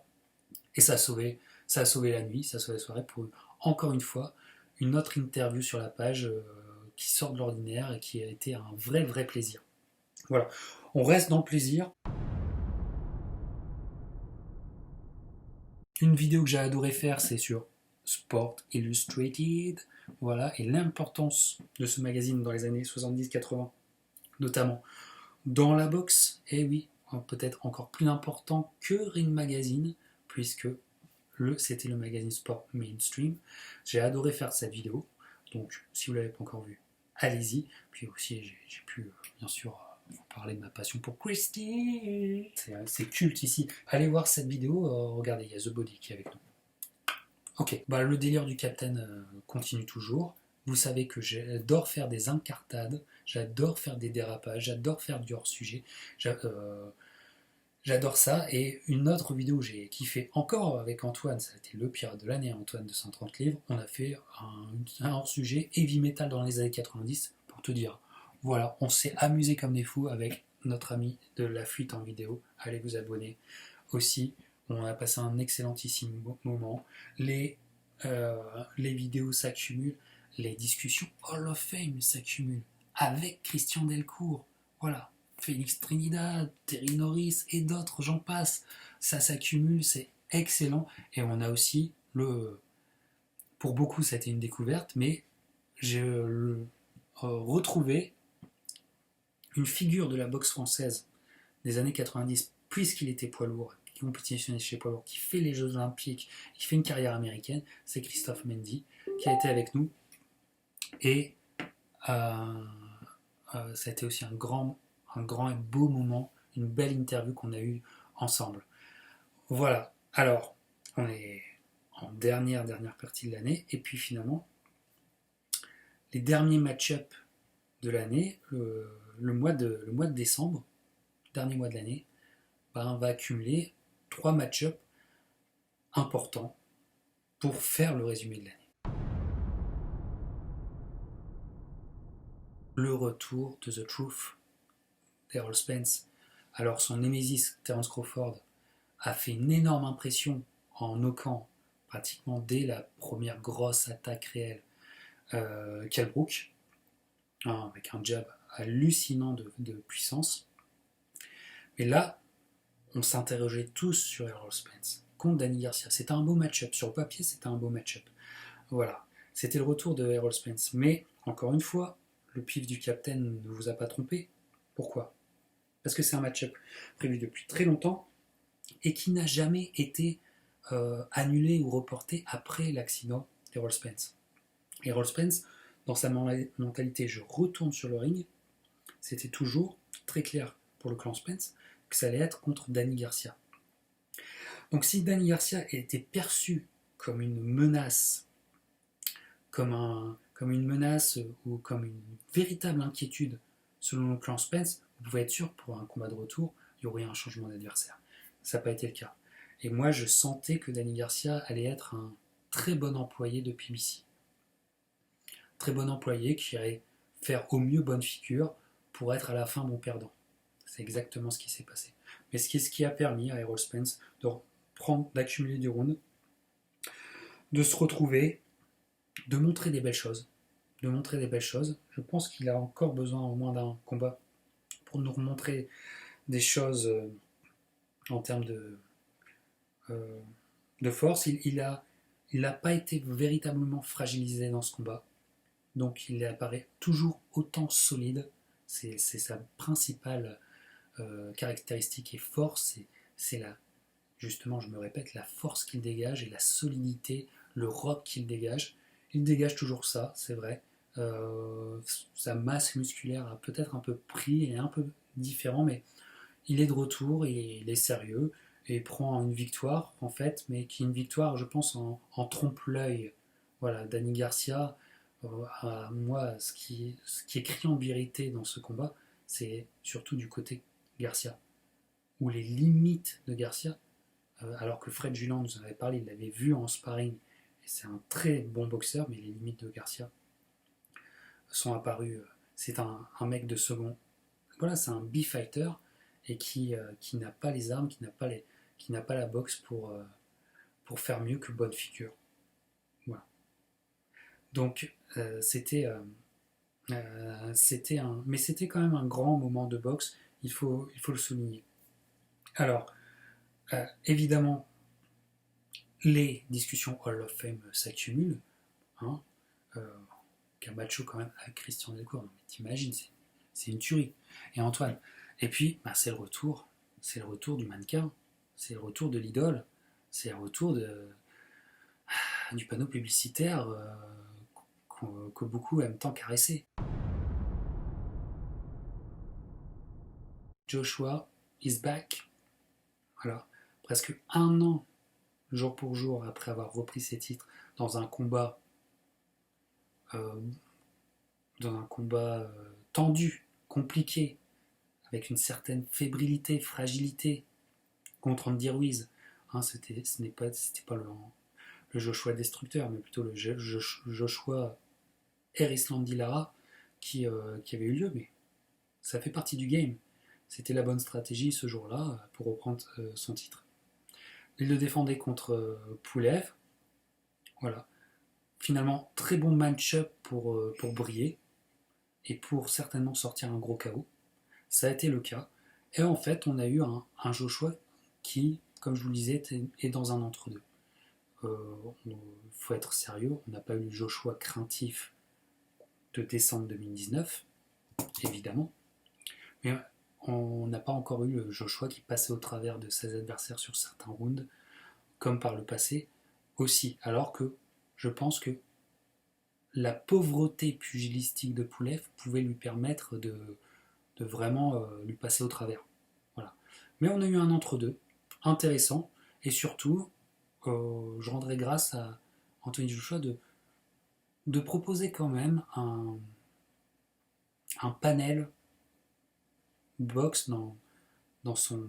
Et ça a sauvé la nuit, ça a sauvé la soirée pour encore une fois une autre interview sur la page qui sort de l'ordinaire et qui a été un vrai plaisir. Voilà, on reste dans le plaisir. Une vidéo que j'ai adoré faire, c'est sur Sport Illustrated, voilà, et l'importance de ce magazine dans les années 70-80, notamment dans la boxe, et oui, peut-être encore plus important que Ring Magazine, puisque c'était le magazine sport mainstream. J'ai adoré faire cette vidéo, donc si vous ne l'avez pas encore vue, allez-y. Puis aussi, j'ai pu, bien sûr, vous parler de ma passion pour Christie. C'est culte ici. Allez voir cette vidéo, regardez, il y a The Body qui est avec nous. Ok, le délire du Captain continue toujours. Vous savez que j'adore faire des incartades, j'adore faire des dérapages, j'adore faire du hors-sujet. J'adore ça. Et une autre vidéo que j'ai kiffé encore avec Antoine, ça a été le pirate de l'année, Antoine de 130 livres. On a fait un hors-sujet heavy metal dans les années 90, pour te dire. Voilà, on s'est amusé comme des fous avec notre ami de la fuite en vidéo. Allez vous abonner aussi. On a passé un excellentissime moment. Les vidéos s'accumulent, les discussions Hall of Fame s'accumulent avec Christian Delcourt. Voilà. Félix Trinidad, Terry Norris et d'autres, j'en passe. Ça s'accumule, c'est excellent. Et on a aussi pour beaucoup, ça a été une découverte, mais j'ai retrouvé une figure de la boxe française des années 90, puisqu'il était poids lourd, qui compétitionnait chez poids lourd, qui fait les Jeux Olympiques, qui fait une carrière américaine, c'est Christophe Mendy, qui a été avec nous. Et ça a été aussi un grand et beau moment, une belle interview qu'on a eue ensemble. Voilà, alors, on est en dernière partie de l'année, et puis finalement, les derniers match-up de l'année, le mois de décembre, dernier mois de l'année, on va accumuler 3 match-up importants pour faire le résumé de l'année. Le retour de The Truth d'Errol Spence. Alors son némésis Terence Crawford a fait une énorme impression en knockant pratiquement dès la première grosse attaque réelle Kell Brook, avec un jab hallucinant de puissance. Mais là, on s'interrogeait tous sur Errol Spence contre Danny Garcia. C'était un beau match-up. Sur le papier, c'était un beau match-up. Voilà. C'était le retour de Errol Spence. Mais, encore une fois, le pif du Captain ne vous a pas trompé. Pourquoi ? Parce que c'est un match-up prévu depuis très longtemps et qui n'a jamais été annulé ou reporté après l'accident d'Errol Spence. Errol Spence, dans sa mentalité, je retourne sur le ring, c'était toujours très clair pour le clan Spence que ça allait être contre Danny Garcia. Donc si Danny Garcia était perçu comme une menace, comme une menace ou comme une véritable inquiétude selon le clan Spence, vous pouvez être sûr pour un combat de retour, il y aurait un changement d'adversaire. Ça n'a pas été le cas. Et moi, je sentais que Danny Garcia allait être un très bon employé de PBC. Très bon employé qui allait faire au mieux bonne figure pour être à la fin bon perdant. C'est exactement ce qui s'est passé. Mais c'est ce qui a permis à Errol Spence d'accumuler du round, de se retrouver, de montrer des belles choses. Je pense qu'il a encore besoin au moins d'un combat pour nous montrer des choses en termes de force. Il n'a pas été véritablement fragilisé dans ce combat. Donc il apparaît toujours autant solide. C'est sa principale caractéristique et force. C'est justement, je me répète, la force qu'il dégage et la solidité, le rock qu'il dégage. Il dégage toujours ça, c'est vrai. Sa masse musculaire a peut-être un peu pris et un peu différent, mais il est de retour, il est sérieux, et prend une victoire, en fait, mais qui est une victoire, je pense, en trompe-l'œil. Voilà, Danny Garcia, moi, ce qui est criant en vérité dans ce combat, c'est surtout du côté Garcia, où les limites de Garcia, alors que Fred Julian nous en avait parlé, il l'avait vu en sparring, et c'est un très bon boxeur, mais les limites de Garcia sont apparues. C'est un mec de second. Voilà, c'est un B-fighter, et qui n'a pas les armes, qui n'a pas la boxe pour faire mieux que bonne figure. Voilà. Donc, c'était mais c'était quand même un grand moment de boxe, il faut le souligner. Alors, évidemment, les discussions Hall of Fame s'accumulent. Hein, Camacho quand même avec Christian Delcourt, non, mais t'imagines, c'est une tuerie. Et Antoine. Et puis, c'est le retour du mannequin, c'est le retour de l'idole, c'est le retour du panneau publicitaire que beaucoup aiment tant caresser. Joshua is back. Voilà, presque un an, jour pour jour, après avoir repris ses titres dans un combat tendu, compliqué, avec une certaine fébrilité, fragilité contre Andy Ruiz. Hein, c'était pas le Joshua destructeur, mais plutôt le Joshua Erislandy Lara qui avait eu lieu, mais ça fait partie du game. C'était la bonne stratégie ce jour-là pour reprendre son titre. Il le défendait contre Pulev. Voilà. Finalement, très bon match-up pour briller et pour certainement sortir un gros KO. Ça a été le cas. Et en fait, on a eu un Joshua qui, comme je vous le disais, est dans un entre-deux. Il faut être sérieux, on n'a pas eu le Joshua craintif de décembre 2019, évidemment. Mais on n'a pas encore eu le Joshua qui passait au travers de ses adversaires sur certains rounds, comme par le passé aussi. Alors que je pense que la pauvreté pugilistique de Pulev pouvait lui permettre de vraiment lui passer au travers. Voilà. Mais on a eu un entre-deux intéressant, et surtout, je rendrai grâce à Anthony Joshua de proposer quand même un panel boxe dans son...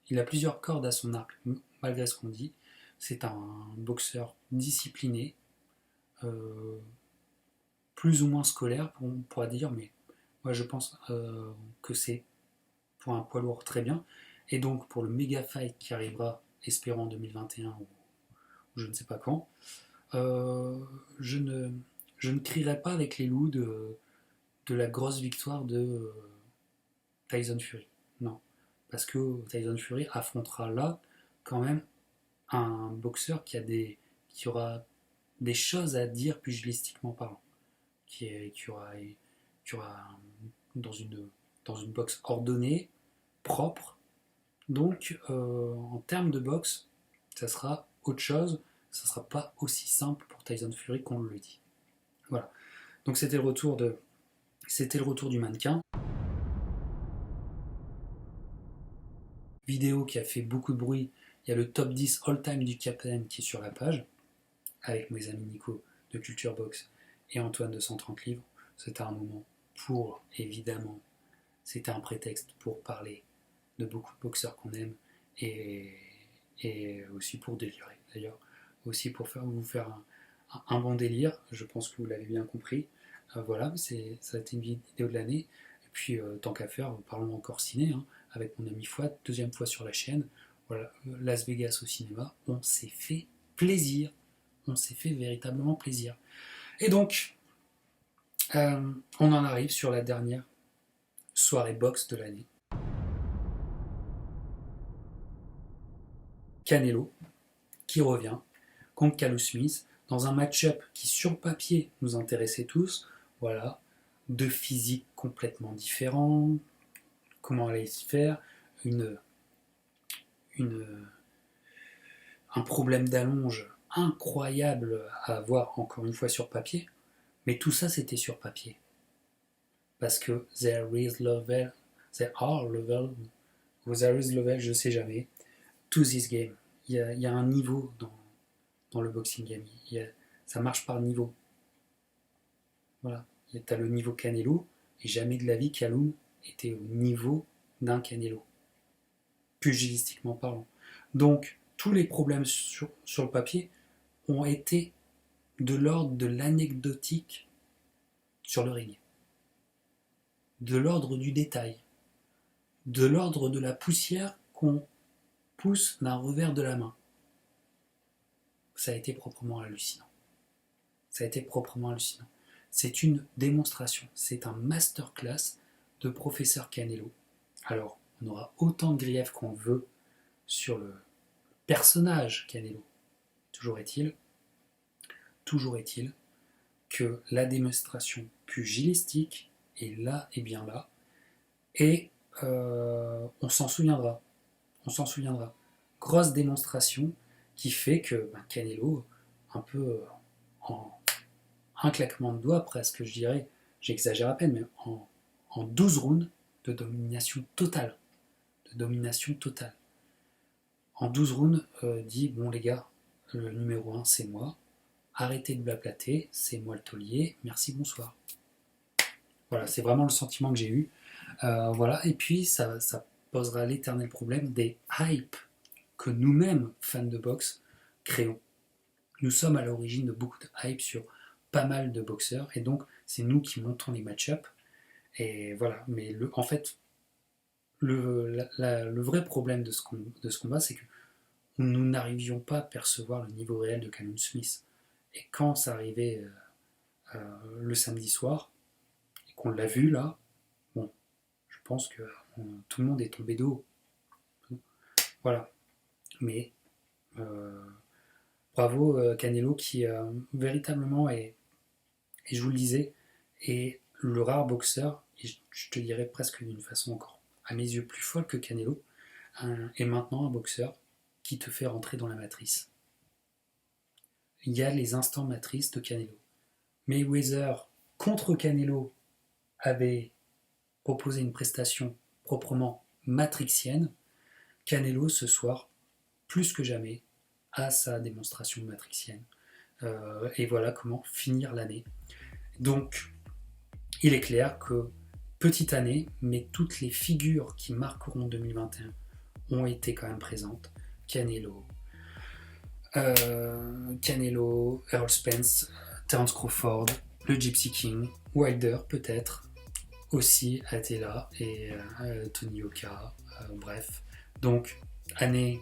Il a plusieurs cordes à son arc, malgré ce qu'on dit. C'est un boxeur discipliné, plus ou moins scolaire, on pourra dire, mais moi je pense que c'est pour un poids lourd très bien. Et donc pour le méga fight qui arrivera, espérant en 2021 ou je ne sais pas quand, je ne crierai pas avec les loups de la grosse victoire de Tyson Fury. Non. Parce que Tyson Fury affrontera là quand même un boxeur qui aura des choses à dire pugilistiquement parlant. Qui aura dans une boxe ordonnée, propre. Donc en termes de boxe, ça sera autre chose. Ça sera pas aussi simple pour Tyson Fury qu'on le dit. Voilà. Donc c'était le retour du mannequin. Vidéo qui a fait beaucoup de bruit. Il y a le top 10 all-time du Captain qui est sur la page, avec mes amis Nico de Culture Box et Antoine de 130 livres. C'était un moment pour, évidemment, c'était un prétexte pour parler de beaucoup de boxeurs qu'on aime et aussi pour délirer. D'ailleurs, aussi pour vous faire un bon délire. Je pense que vous l'avez bien compris. Voilà, ça a été une vidéo de l'année. Et puis, tant qu'à faire, parlons encore ciné, hein, avec mon ami Fouad, deuxième fois sur la chaîne. Voilà, Las Vegas au cinéma. On s'est fait plaisir. On s'est fait véritablement plaisir. Et donc, on en arrive sur la dernière soirée boxe de l'année. Canelo, qui revient contre Callum Smith, dans un match-up qui, sur le papier, nous intéressait tous. Voilà, deux physiques complètement différents. Comment allait se faire un problème d'allonge incroyable à avoir, encore une fois, sur papier. Mais tout ça, c'était sur papier. Parce que there is c'est R level, ou there is level, je sais jamais, to this game. Il y a un niveau dans le boxing game. Ça marche par niveau. Voilà. Tu as le niveau Canelo, et jamais de la vie Callum était au niveau d'un Canelo, pugilistiquement parlant. Donc, tous les problèmes sur le papier ont été de l'ordre de l'anecdotique sur le ring, de l'ordre du détail, de l'ordre de la poussière qu'on pousse d'un revers de la main. Ça a été proprement hallucinant. Ça a été proprement hallucinant. C'est une démonstration, c'est un masterclass de professeur Canelo. Alors, on aura autant de griefs qu'on veut sur le personnage Canelo. Toujours est-il que la démonstration pugilistique est là et bien là, et on s'en souviendra. Grosse démonstration qui fait que Canelo, un peu en un claquement de doigts presque, je dirais, j'exagère à peine, mais en 12 rounds de domination totale. En 12 rounds, dit, bon les gars, le numéro 1 c'est moi, arrêtez de blablater, c'est moi le taulier, merci, bonsoir. Voilà, c'est vraiment le sentiment que j'ai eu. Voilà, et puis ça posera l'éternel problème des hypes que nous-mêmes, fans de boxe, créons. Nous sommes à l'origine de beaucoup de hype sur pas mal de boxeurs, et donc c'est nous qui montons les match-up, et voilà. Mais en fait, le vrai problème de ce combat, c'est que nous n'arrivions pas à percevoir le niveau réel de Callum Smith. Et quand ça arrivait le samedi soir, et qu'on l'a vu là, bon, je pense que tout le monde est tombé de haut. Voilà. Mais bravo Canelo qui véritablement est, et je vous le disais, est le rare boxeur, et je te dirais presque d'une façon encore à mes yeux plus folle que Canelo, est maintenant un boxeur qui te fait rentrer dans la matrice. Il y a les instants matrice de Canelo. Mayweather contre Canelo avait proposé une prestation proprement matrixienne. Canelo ce soir, plus que jamais, a sa démonstration matrixienne. Et voilà comment finir l'année. Donc, il est clair que petite année, mais toutes les figures qui marqueront 2021 ont été quand même présentes. Canelo, Earl Spence, Terence Crawford, le Gypsy King, Wilder peut-être, aussi Attila et Tony Oka, bref. Donc, année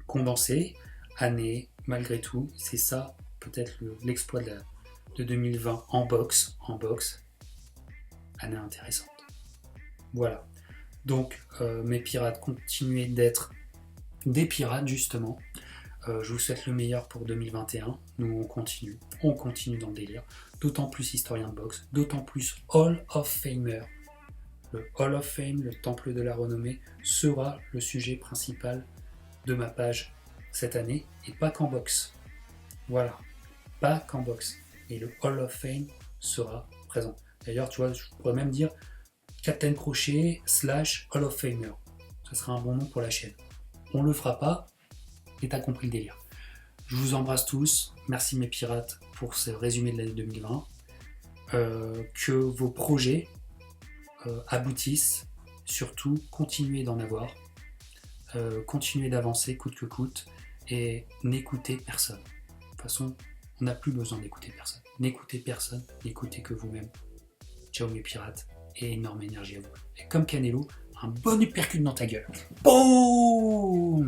condensée, année malgré tout, c'est ça peut-être l'exploit de 2020 en boxe, année intéressante. Voilà. Donc, mes pirates, continuez d'être des pirates justement. Je vous souhaite le meilleur pour 2021. Nous, on continue dans le délire. D'autant plus historien de boxe, d'autant plus Hall of Famer. Le Hall of Fame, le temple de la renommée, sera le sujet principal de ma page cette année, et pas qu'en boxe. Voilà, pas qu'en boxe. Et le Hall of Fame sera présent. D'ailleurs, tu vois, je pourrais même dire Captain Crochet / Hall of Famer. Ce sera un bon nom pour la chaîne. On le fera pas, et t'as compris le délire. Je vous embrasse tous. Merci mes pirates pour ce résumé de l'année 2020. Que vos projets aboutissent. Surtout, continuez d'en avoir. Continuez d'avancer coûte que coûte. Et n'écoutez personne. De toute façon, on n'a plus besoin d'écouter personne. N'écoutez personne, n'écoutez que vous-même. Ciao mes pirates, et énorme énergie à vous. Et comme Canelo, un bon uppercut dans ta gueule. Boum!